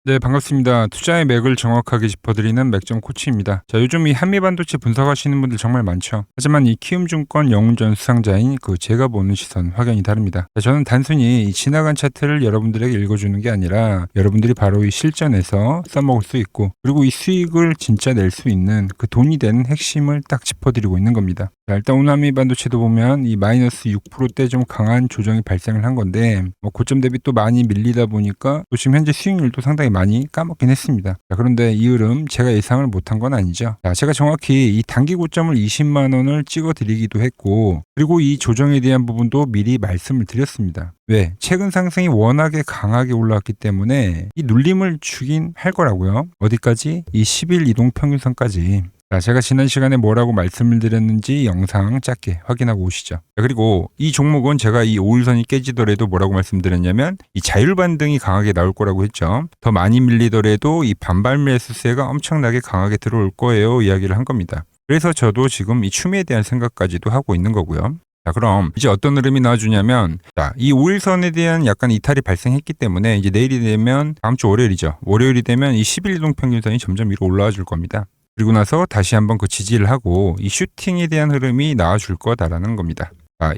네, 반갑습니다. 투자의 맥을 정확하게 짚어드리는 맥점 코치입니다. 자, 요즘 이 한미반도체 분석하시는 분들 정말 많죠. 하지만 이 키움증권 영웅전 수상자인 제가 보는 시선 확연히 다릅니다. 자, 저는 단순히 이 지나간 차트를 여러분들에게 읽어주는 게 아니라 여러분들이 바로 이 실전에서 써먹을 수 있고, 그리고 이 수익을 진짜 낼 수 있는 그 돈이 되는 핵심을 딱 짚어드리고 있는 겁니다. 자, 일단 오늘 한미반도체도 보면 이 마이너스 6%대 좀 강한 조정이 발생을 한 건데, 고점 대비 또 많이 밀리다 보니까 또 지금 현재 수익률도 상당히 많이 까먹긴 했습니다. 자, 그런데 이 흐름 제가 예상을 못한 건 아니죠. 자, 제가 정확히 이 단기 고점을 20만 원을 찍어 드리기도 했고, 그리고 이 조정에 대한 부분도 미리 말씀을 드렸습니다. 왜? 최근 상승이 워낙에 강하게 올라왔기 때문에 이 눌림을 주긴 할 거라고요. 어디까지? 이 10일 이동평균선까지. 자, 제가 지난 시간에 뭐라고 말씀을 드렸는지 영상 짧게 확인하고 오시죠. 자, 그리고 이 종목은 제가 이 5일선이 깨지더라도 뭐라고 말씀드렸냐면 이 자율 반등이 강하게 나올 거라고 했죠. 더 많이 밀리더라도 이 반발 매수세가 엄청나게 강하게 들어올 거예요 이야기를 한 겁니다. 그래서 저도 지금 이 추미에 대한 생각까지도 하고 있는 거고요. 자, 그럼 이제 어떤 흐름이 나와주냐면, 자, 이 5일선에 대한 약간 이탈이 발생했기 때문에 이제 내일이 되면 다음 주 월요일이죠. 월요일이 되면 이 10일 이동평균선이 점점 위로 올라와 줄 겁니다. 그리고 나서 다시 한번 그 지지를 하고 이 슈팅에 대한 흐름이 나와줄 거다라는 겁니다. 자,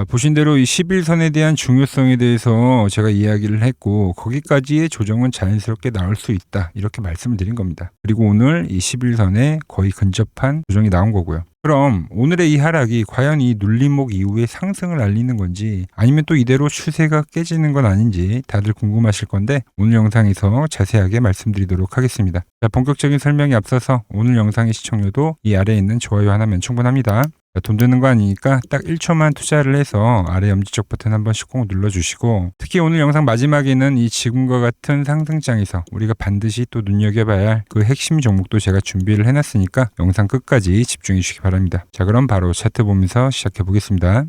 보신 대로 이 11선에 대한 중요성에 대해서 제가 이야기를 했고, 거기까지의 조정은 자연스럽게 나올 수 있다 이렇게 말씀을 드린 겁니다. 그리고 오늘 이 11선에 거의 근접한 조정이 나온 거고요. 그럼 오늘의 이 하락이 과연 이 눌림목 이후에 상승을 알리는 건지, 아니면 또 이대로 추세가 깨지는 건 아닌지 다들 궁금하실 건데, 오늘 영상에서 자세하게 말씀드리도록 하겠습니다. 자, 본격적인 설명에 앞서서 오늘 영상의 시청료도 이 아래에 있는 좋아요 하나면 충분합니다. 돈 드는 거 아니니까 딱 1초만 투자를 해서 아래 엄지척 버튼 한 번씩 꼭 눌러주시고, 특히 오늘 영상 마지막에는 이 지금과 같은 상승장에서 우리가 반드시 또 눈여겨봐야 할 그 핵심 종목도 제가 준비를 해놨으니까 영상 끝까지 집중해 주시기 바랍니다. 자, 그럼 바로 차트 보면서 시작해 보겠습니다.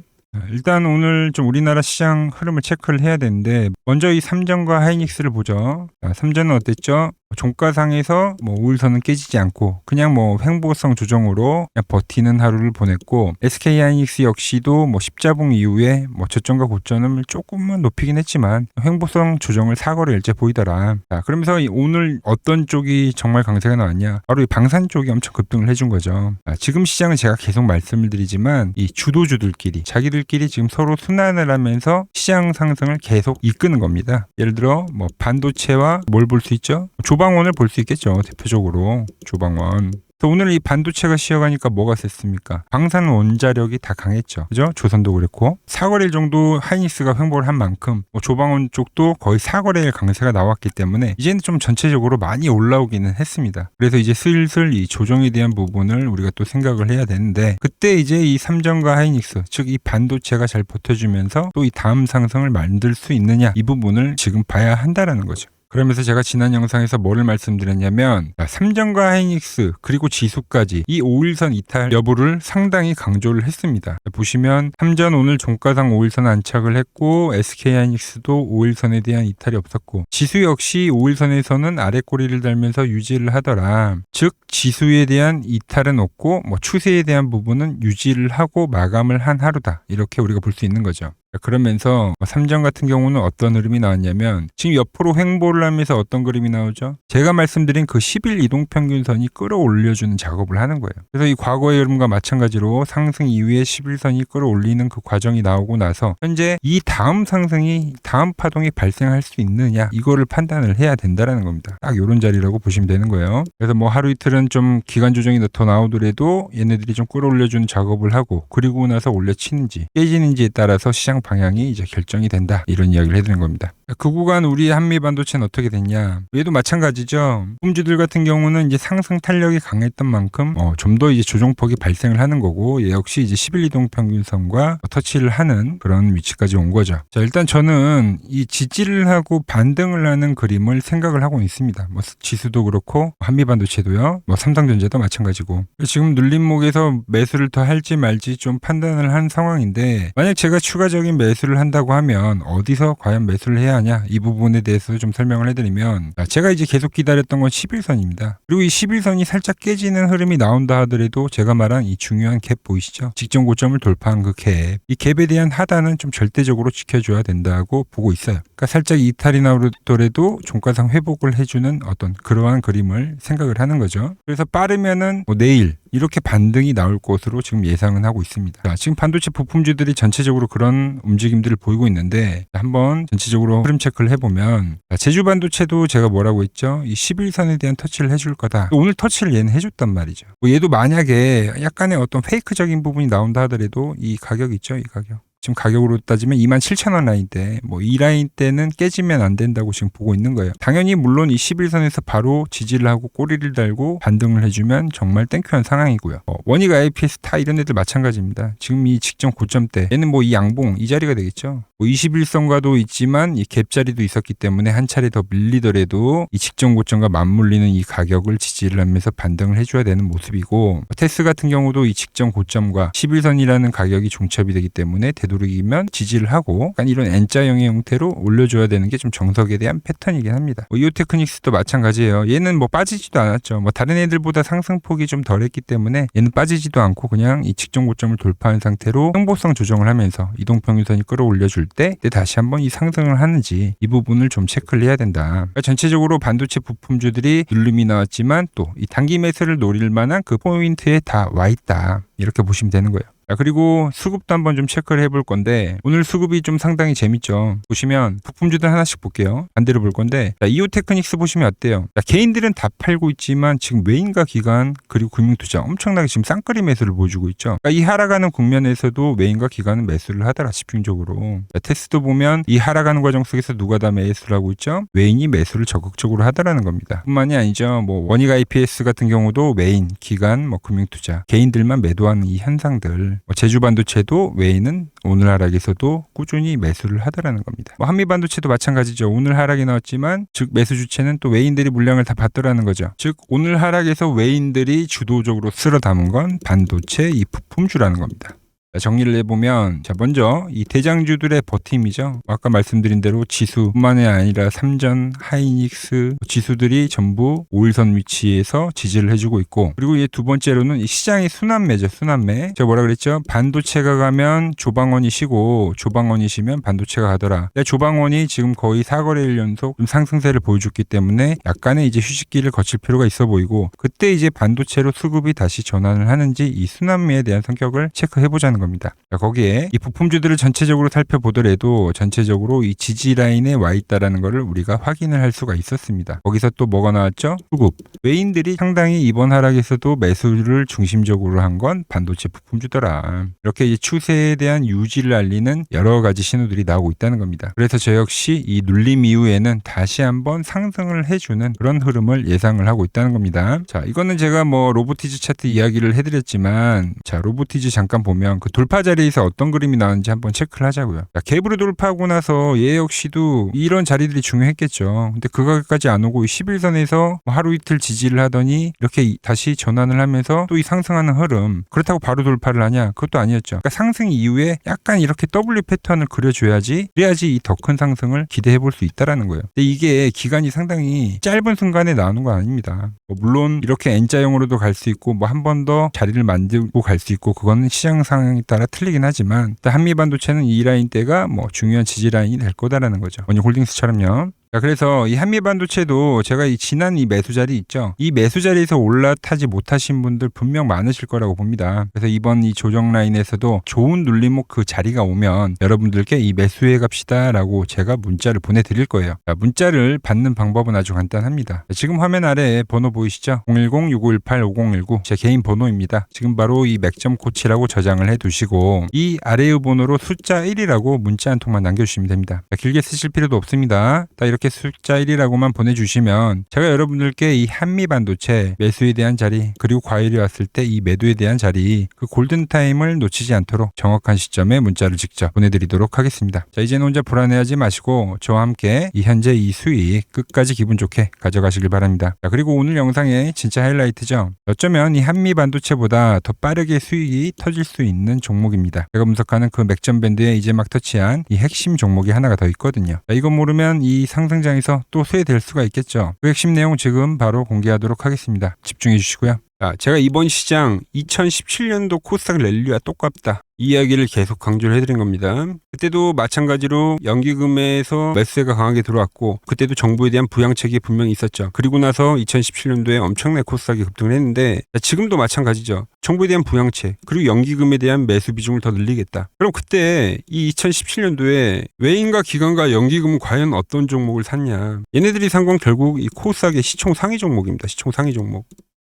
일단 오늘 좀 우리나라 시장 흐름을 체크를 해야 되는데, 먼저 이 삼전과 하이닉스를 보죠. 삼전은 어땠죠? 종가상에서 5일선은 깨지지 않고 그냥 횡보성 조정으로 그냥 버티는 하루를 보냈고, SK하이닉스 역시도 십자봉 이후에 저점과 고점을 조금만 높이긴 했지만 횡보성 조정을 사거리일제 보이더라. 자, 그러면서 오늘 어떤 쪽이 정말 강세가 나왔냐? 바로 이 방산 쪽이 엄청 급등을 해준 거죠. 지금 시장은 제가 계속 말씀을 드리지만 이 주도주들끼리 자기들끼리 지금 서로 순환을 하면서 시장 상승을 계속 이끄는 겁니다. 예를 들어 반도체와 뭘 볼 수 있죠? 조방원을 볼 수 있겠죠. 대표적으로 조방원. 오늘 이 반도체가 쉬어가니까 뭐가 셌습니까? 방산 원자력이 다 강했죠. 그죠? 조선도 그랬고, 4거래일 정도 하이닉스가 횡보를 한 만큼 조방원 쪽도 거의 4거래일 강세가 나왔기 때문에 이제는 좀 전체적으로 많이 올라오기는 했습니다. 그래서 이제 슬슬 이 조정에 대한 부분을 우리가 또 생각을 해야 되는데, 그때 이제 이 삼전과 하이닉스, 즉 이 반도체가 잘 버텨주면서 또 이 다음 상승을 만들 수 있느냐, 이 부분을 지금 봐야 한다라는 거죠. 그러면서 제가 지난 영상에서 뭐를 말씀드렸냐면, 삼전과 하이닉스 그리고 지수까지 이 5일선 이탈 여부를 상당히 강조를 했습니다. 보시면 삼전 오늘 종가상 5일선 안착을 했고, SK하이닉스도 5일선에 대한 이탈이 없었고, 지수 역시 5일선에서는 아래 꼬리를 달면서 유지를 하더라. 즉 지수에 대한 이탈은 없고 추세에 대한 부분은 유지를 하고 마감을 한 하루다, 이렇게 우리가 볼 수 있는 거죠. 그러면서 삼전 같은 경우는 어떤 흐름이 나왔냐면, 지금 옆으로 횡보를 하면서 어떤 그림이 나오죠? 제가 말씀드린 그 10일 이동평균선이 끌어올려주는 작업을 하는 거예요. 그래서 이 과거의 흐름과 마찬가지로 상승 이후에 11선이 끌어올리는 그 과정이 나오고 나서 현재 이 다음 상승이, 다음 파동이 발생할 수 있느냐, 이거를 판단을 해야 된다라는 겁니다. 딱 이런 자리라고 보시면 되는 거예요. 그래서 하루 이틀은 좀 기간 조정이 더 나오더라도 얘네들이 좀 끌어올려주는 작업을 하고, 그리고 나서 올려치는지 깨지는지에 따라서 시장 방향이 이제 결정이 된다, 이런 이야기를 해드리는 겁니다. 그 구간 우리 한미반도체는 어떻게 됐냐? 얘도 마찬가지죠. 품주들 같은 경우는 이제 상승 탄력이 강했던 만큼 좀 더 이제 조정폭이 발생을 하는 거고, 얘 역시 이제 11 이동평균선과 터치를 하는 그런 위치까지 온 거죠. 자, 일단 저는 이 지지를 하고 반등을 하는 그림을 생각을 하고 있습니다. 지수도 그렇고 한미반도체도요. 삼성전자도 마찬가지고. 지금 눌림목에서 매수를 더 할지 말지 좀 판단을 한 상황인데, 만약 제가 추가적인 추가적인 매수를 한다고 하면 어디서 과연 매수를 해야 하냐, 이 부분에 대해서 좀 설명을 해드리면, 제가 이제 계속 기다렸던 건 11선입니다. 그리고 이 11선이 살짝 깨지는 흐름이 나온다 하더라도 제가 말한 이 중요한 갭 보이시죠? 직전 고점을 돌파한 그 갭, 이 갭에 대한 하단은 좀 절대적으로 지켜줘야 된다고 보고 있어요. 그러니까 살짝 이탈이 나오더라도 종가상 회복을 해주는 어떤 그러한 그림을 생각을 하는 거죠. 그래서 빠르면은 내일 이렇게 반등이 나올 것으로 지금 예상은 하고 있습니다. 자, 지금 반도체 부품주들이 전체적으로 그런 움직임들을 보이고 있는데, 한번 전체적으로 흐름 체크를 해보면, 제주 반도체도 제가 뭐라고 했죠? 이 11선에 대한 터치를 해줄 거다. 오늘 터치를 얘는 해줬단 말이죠. 얘도 만약에 약간의 어떤 페이크적인 부분이 나온다 하더라도 이 가격 있죠? 이 가격. 지금 가격으로 따지면 27,000원 라인대, 이 라인대는 깨지면 안 된다고 지금 보고 있는 거예요. 당연히 물론 이 11선에서 바로 지지를 하고 꼬리를 달고 반등을 해주면 정말 땡큐한 상황이고요. 원익 IPS 다 이런 애들 마찬가지입니다. 지금 이 직전 고점대, 얘는 이 양봉 이 자리가 되겠죠. 21선과도 있지만 이 갭자리도 있었기 때문에 한 차례 더 밀리더라도 이 직전 고점과 맞물리는 이 가격을 지지를 하면서 반등을 해줘야 되는 모습이고, 테스 같은 경우도 이 직전 고점과 11선이라는 가격이 종첩이 되기 때문에 되도록이면 지지를 하고 약간 이런 N자형의 형태로 올려줘야 되는 게 좀 정석에 대한 패턴이긴 합니다. 이오테크닉스도 마찬가지예요. 얘는 빠지지도 않았죠. 다른 애들보다 상승폭이 좀 덜했기 때문에 얘는 빠지지도 않고 그냥 이 직전 고점을 돌파한 상태로 형보성 조정을 하면서 이동평균선이 끌어올려줄 때 다시 한번 이 상승을 하는지 이 부분을 좀 체크를 해야 된다. 그러니까 전체적으로 반도체 부품주들이 눌림이 나왔지만 또 이 단기 매수를 노릴 만한 그 포인트에 다 와 있다. 이렇게 보시면 되는 거예요. 그리고 수급도 한번 좀 체크를 해볼 건데, 오늘 수급이 좀 상당히 재밌죠. 보시면 부품주들 하나씩 볼게요. 반대로 볼 건데, 이오테크닉스 보시면 어때요? 개인들은 다 팔고 있지만 지금 외인과 기관 그리고 금융투자 엄청나게 지금 쌍끌이 매수를 보여주고 있죠. 이 하락하는 국면에서도 외인과 기관은 매수를 하더라, 집중적으로. 테스도 보면 이 하락하는 과정 속에서 누가 다 매수를 하고 있죠? 외인이 매수를 적극적으로 하더라는 겁니다. 뿐만이 아니죠. 원익 IPS 같은 경우도 외인, 기관, 금융투자, 개인들만 매도하는 이 현상들. 제주 반도체도 외인은 오늘 하락에서도 꾸준히 매수를 하더라는 겁니다. 한미 반도체도 마찬가지죠. 오늘 하락이 나왔지만 즉 매수 주체는 또 외인들이 물량을 다 받더라는 거죠. 즉 오늘 하락에서 외인들이 주도적으로 쓸어 담은 건 반도체 이 부품주라는 겁니다. 정리를 해보면, 먼저 이 대장주들의 버팀이죠. 아까 말씀드린 대로 지수뿐만이 아니라 삼전, 하이닉스 지수들이 전부 5일선 위치에서 지지를 해주고 있고, 그리고 이 두 번째로는 이 시장의 순환매죠. 순환매. 제가 뭐라 그랬죠? 반도체가 가면 조방원이 쉬고 조방원이 쉬면 반도체가 가더라. 조방원이 지금 거의 4거래일 연속 상승세를 보여줬기 때문에 약간의 이제 휴식기를 거칠 필요가 있어 보이고, 그때 이제 반도체로 수급이 다시 전환을 하는지 이 순환매에 대한 성격을 체크해보자는 겁니다. 거기에 이 부품주들을 전체적으로 살펴보더라도 전체적으로 이 지지 라인에 와 있다라는 것을 우리가 확인을 할 수가 있었습니다. 거기서 또 뭐가 나왔죠? 수급. 외인들이 상당히 이번 하락에서도 매수를 중심적으로 한 건 반도체 부품주더라. 이렇게 이 추세에 대한 유지를 알리는 여러 가지 신호들이 나오고 있다는 겁니다. 그래서 저 역시 이 눌림 이후에는 다시 한번 상승을 해주는 그런 흐름을 예상을 하고 있다는 겁니다. 자, 이거는 제가 로보티즈 차트 이야기를 해드렸지만, 로보티즈 잠깐 보면 그 돌파 자리에서 어떤 그림이 나오는지 한번 체크를 하자고요. 갭으로 돌파하고 나서 얘 역시도 이런 자리들이 중요했겠죠. 근데 그 가격까지 안 오고 11선에서 하루 이틀 지지를 하더니 이렇게 다시 전환을 하면서 또 이 상승하는 흐름, 그렇다고 바로 돌파를 하냐? 그것도 아니었죠. 그러니까 상승 이후에 약간 이렇게 W 패턴을 그려줘야지, 그래야지 이 더 큰 상승을 기대해 볼 수 있다라는 거예요. 근데 이게 기간이 상당히 짧은 순간에 나오는 건 아닙니다. 물론 이렇게 N자형으로도 갈 수 있고 한 번 더 자리를 만들고 갈 수 있고, 그거는 시장 상황에 따라 틀리긴 하지만 한미 반도체는 이 라인대가 중요한 지지 라인이 될 거다라는 거죠. 원익홀딩스처럼요. 그래서 이 한미 반도체도 제가 이 지난 이 매수 자리 있죠. 이 매수 자리에서 올라타지 못하신 분들 분명 많으실 거라고 봅니다. 그래서 이번 이 조정 라인에서도 좋은 눌림목 그 자리가 오면 여러분들께 이 매수해 갑시다라고 제가 문자를 보내드릴 거예요. 문자를 받는 방법은 아주 간단합니다. 지금 화면 아래에 번호 보이시죠? 010-6518-5019 제 개인 번호입니다. 지금 바로 이 맥점 코치라고 저장을 해두시고 이 아래의 번호로 숫자 1이라고 문자 한 통만 남겨주시면 됩니다. 길게 쓰실 필요도 없습니다. 이렇게 이렇게 숫자 1이라고만 보내주시면 제가 여러분들께 이 한미반도체 매수에 대한 자리 그리고 과열이 왔을 때 이 매도에 대한 자리 그 골든타임을 놓치지 않도록 정확한 시점에 문자를 직접 보내드리도록 하겠습니다. 자, 이제는 혼자 불안해하지 마시고 저와 함께 이 현재 이 수익 끝까지 기분 좋게 가져가시길 바랍니다. 자, 그리고 오늘 영상의 진짜 하이라이트죠. 어쩌면 이 한미반도체보다 더 빠르게 수익이 터질 수 있는 종목입니다. 제가 분석하는 그 맥점 밴드에 이제 막 터치한 이 핵심 종목이 하나가 더 있거든요. 자, 이거 모르면 이 상승장에서 또 쇠될 수가 있겠죠. 그 핵심 내용 지금 바로 공개하도록 하겠습니다. 집중해 주시고요. 자, 제가 이번 시장 2017년도 코스닥 랠리와 똑같다. 이 이야기를 계속 강조를 해드린 겁니다. 그때도 마찬가지로 연기금에서 매수세가 강하게 들어왔고 그때도 정부에 대한 부양책이 분명히 있었죠. 그리고 나서 2017년도에 엄청나게 코스닥이 급등을 했는데 지금도 마찬가지죠. 정부에 대한 부양책 그리고 연기금에 대한 매수 비중을 더 늘리겠다. 그럼 그때 이 2017년도에 외인과 기관과 연기금은 과연 어떤 종목을 샀냐. 얘네들이 산 건 결국 이 코스닥의 시총 상위 종목입니다. 시총 상위 종목.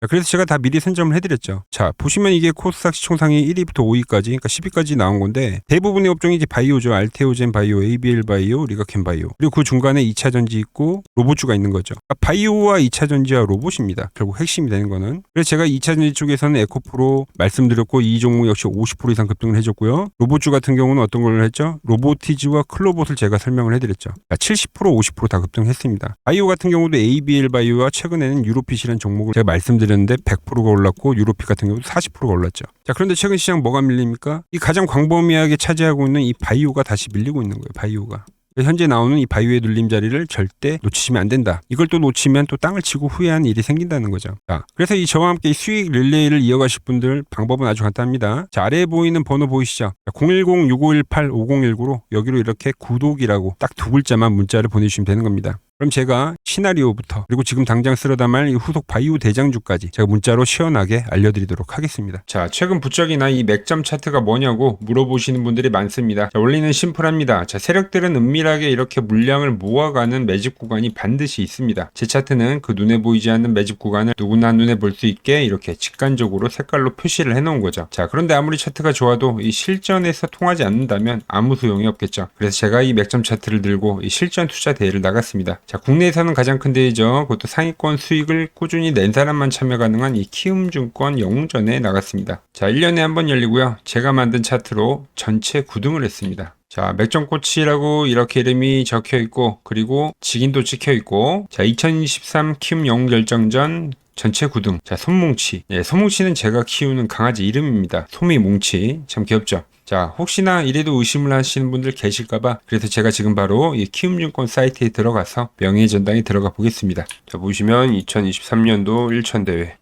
그래서 제가 다 미리 선점을 해드렸죠. 자, 보시면 이게 코스닥 시총상위 1위부터 5위까지, 그러니까 10위까지 나온 건데 대부분의 업종이 이제 바이오죠. 알테오젠 바이오, ABL 바이오, 리가켄 바이오. 그리고 그 중간에 2차전지 있고 로봇주가 있는 거죠. 그러니까 바이오와 2차전지와 로봇입니다. 결국 핵심이 되는 거는. 그래서 제가 2차전지 쪽에서는 에코프로 말씀드렸고 이 종목 역시 50% 이상 급등을 해줬고요. 로봇주 같은 경우는 어떤 걸 했죠? 로보티즈와 클로봇을 제가 설명을 해드렸죠. 70% 50% 다 급등했습니다. 바이오 같은 경우도 ABL 바이오와 최근에는 유로핏이라는 종목을 제가 말씀드렸는데 100%가 올랐고 유로핏 같은 경우도 40%가 올랐죠. 자, 그런데 최근 시장 뭐가 밀립니까? 이 가장 광범위하게 차지하고 있는 이 바이오가 다시 밀리고 있는 거예요. 바이오가. 현재 나오는 이 바이오의 눌림 자리를 절대 놓치시면 안 된다. 이걸 또 놓치면 또 땅을 치고 후회하는 일이 생긴다는 거죠. 자, 그래서 이 저와 함께 이 수익 릴레이를 이어가실 분들 방법은 아주 간단합니다. 자, 아래에 보이는 번호 보이시죠? 010-6518-5019로 여기로 이렇게 구독이라고 딱 두 글자만 문자를 보내주시면 되는 겁니다. 그럼 제가 시나리오부터 그리고 지금 당장 쓸어 담을 이 후속 바이오 대장주까지 제가 문자로 시원하게 알려드리도록 하겠습니다. 자, 최근 부쩍이나 이 맥점 차트가 뭐냐고 물어보시는 분들이 많습니다. 자, 원리는 심플합니다. 자, 세력들은 은밀하게 이렇게 물량을 모아가는 매집 구간이 반드시 있습니다. 제 차트는 그 눈에 보이지 않는 매집 구간을 누구나 눈에 볼 수 있게 이렇게 직관적으로 색깔로 표시를 해놓은 거죠. 자, 그런데 아무리 차트가 좋아도 이 실전에서 통하지 않는다면 아무 소용이 없겠죠. 그래서 제가 이 맥점 차트를 들고 이 실전 투자 대회를 나갔습니다. 자, 국내에서는 가장 큰 대회죠. 그것도 상위권 수익을 꾸준히 낸 사람만 참여 가능한 이 키움증권 영웅전에 나갔습니다. 자, 1년에 한 번 열리고요. 제가 만든 차트로 전체 9등을 했습니다. 자, 맥점코치라고 이렇게 이름이 적혀 있고 그리고 직인도 찍혀 있고 자, 2023 키움 영웅 결정전 전체 9등. 자, 솜뭉치. 네, 솜뭉치는 제가 키우는 강아지 이름입니다. 솜이뭉치. 참 귀엽죠? 자, 혹시나 이래도 의심을 하시는 분들 계실까봐 그래서 제가 지금 바로 이 키움증권 사이트에 들어가서 명예전당에 들어가 보겠습니다. 자, 보시면 2023년도 1천대회.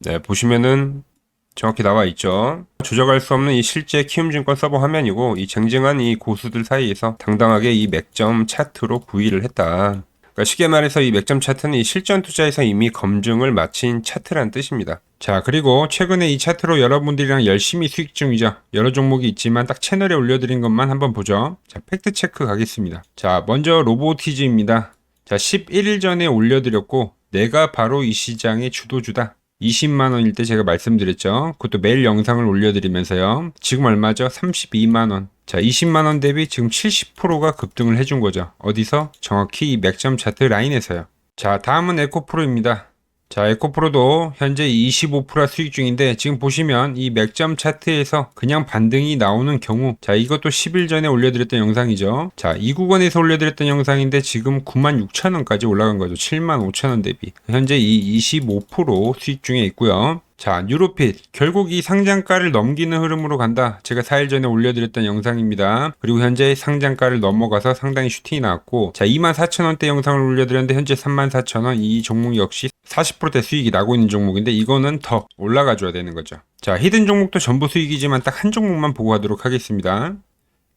네, 보시면은 정확히 나와 있죠. 조작할 수 없는 이 실제 키움증권 서버 화면이고 이 쟁쟁한 이 고수들 사이에서 당당하게 이 맥점 차트로 구위를 했다. 그러니까 쉽게 말해서 이 맥점 차트는 이 실전 투자에서 이미 검증을 마친 차트란 뜻입니다. 자, 그리고 최근에 이 차트로 여러분들이랑 열심히 수익 중이죠. 여러 종목이 있지만 딱 채널에 올려드린 것만 한번 보죠. 자, 팩트 체크 가겠습니다. 자, 먼저 로보티즈입니다. 자, 11일 전에 올려드렸고 내가 바로 이 시장의 주도주다. 20만원일 때 제가 말씀드렸죠. 그것도 매일 영상을 올려드리면서요. 지금 얼마죠? 32만원. 자, 20만원 대비 지금 70%가 급등을 해준 거죠. 어디서? 정확히 이 맥점 차트 라인에서요. 자, 다음은 에코프로입니다. 자, 에코프로도 현재 25% 수익 중인데 지금 보시면 이 맥점 차트에서 그냥 반등이 나오는 경우 자, 이것도 10일 전에 올려드렸던 영상이죠. 자, 이 구간에서 올려드렸던 영상인데 지금 96,000원까지 올라간 거죠. 75,000원 대비. 현재 이 25% 수익 중에 있고요. 자, 유로핏. 결국 이 상장가를 넘기는 흐름으로 간다. 제가 4일 전에 올려드렸던 영상입니다. 그리고 현재 상장가를 넘어가서 상당히 슈팅이 나왔고 자, 24,000원대 영상을 올려드렸는데 현재 34,000원. 이 종목 역시 40%대 수익이 나고 있는 종목인데 이거는 더 올라가 줘야 되는 거죠. 자, 히든 종목도 전부 수익이지만 딱 한 종목만 보고 가도록 하겠습니다.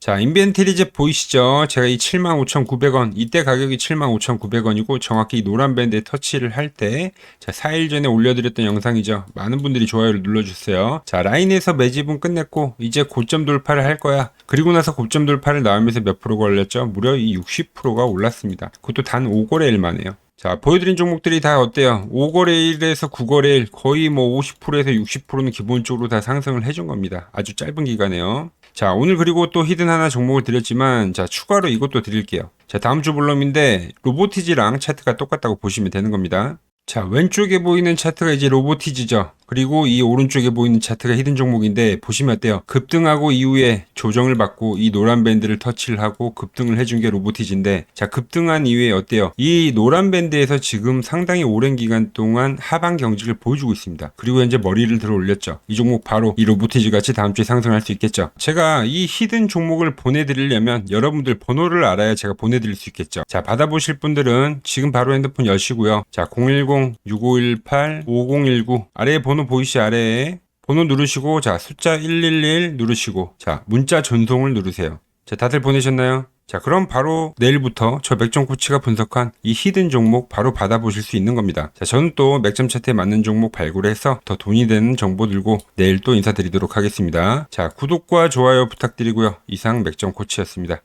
자, 인벤트리즈 보이시죠? 제가 이 75,900원, 이때 가격이 75,900원이고 정확히 이 노란 밴드에 터치를 할 때 자, 4일 전에 올려드렸던 영상이죠. 많은 분들이 좋아요를 눌러주세요. 자, 라인에서 매집은 끝냈고 이제 고점 돌파를 할 거야. 그리고 나서 고점 돌파를 나오면서 몇 프로가 올렸죠? 무려 이 60%가 올랐습니다. 그것도 단 5거래일 만에요. 자, 보여드린 종목들이 다 어때요? 5거래일에서 9거래일 거의 뭐 50%에서 60%는 기본적으로 다 상승을 해준 겁니다. 아주 짧은 기간에요. 자, 오늘 그리고 또 히든 하나 종목을 드렸지만, 자, 추가로 이것도 드릴게요. 자, 다음 주 볼럼인데 로보티지랑 차트가 똑같다고 보시면 되는 겁니다. 자, 왼쪽에 보이는 차트가 이제 로보티지죠. 그리고 이 오른쪽에 보이는 차트가 히든 종목인데 보시면 어때요? 급등하고 이후에 조정을 받고 이 노란 밴드를 터치를 하고 급등을 해준 게 로보티지인데, 자, 급등한 이후에 어때요? 이 노란 밴드에서 지금 상당히 오랜 기간 동안 하방 경직을 보여주고 있습니다. 그리고 현재 머리를 들어 올렸죠. 이 종목 바로 이 로보티지 같이 다음 주에 상승할 수 있겠죠. 제가 이 히든 종목을 보내드리려면 여러분들 번호를 알아야 제가 보내드릴 수 있겠죠. 자, 받아보실 분들은 지금 바로 핸드폰 여시고요. 자, 010-6518-5019 아래에 번호 보이시 아래에 번호 누르시고, 자, 숫자 111 누르시고, 자, 문자 전송을 누르세요. 자, 다들 보내셨나요? 자, 그럼 바로 내일부터 저 맥점 코치가 분석한 이 히든 종목 바로 받아보실 수 있는 겁니다. 자, 저는 또 맥점 차트에 맞는 종목 발굴해서 더 돈이 되는 정보 들고 내일 또 인사드리도록 하겠습니다. 자, 구독과 좋아요 부탁드리고요. 이상 맥점 코치였습니다.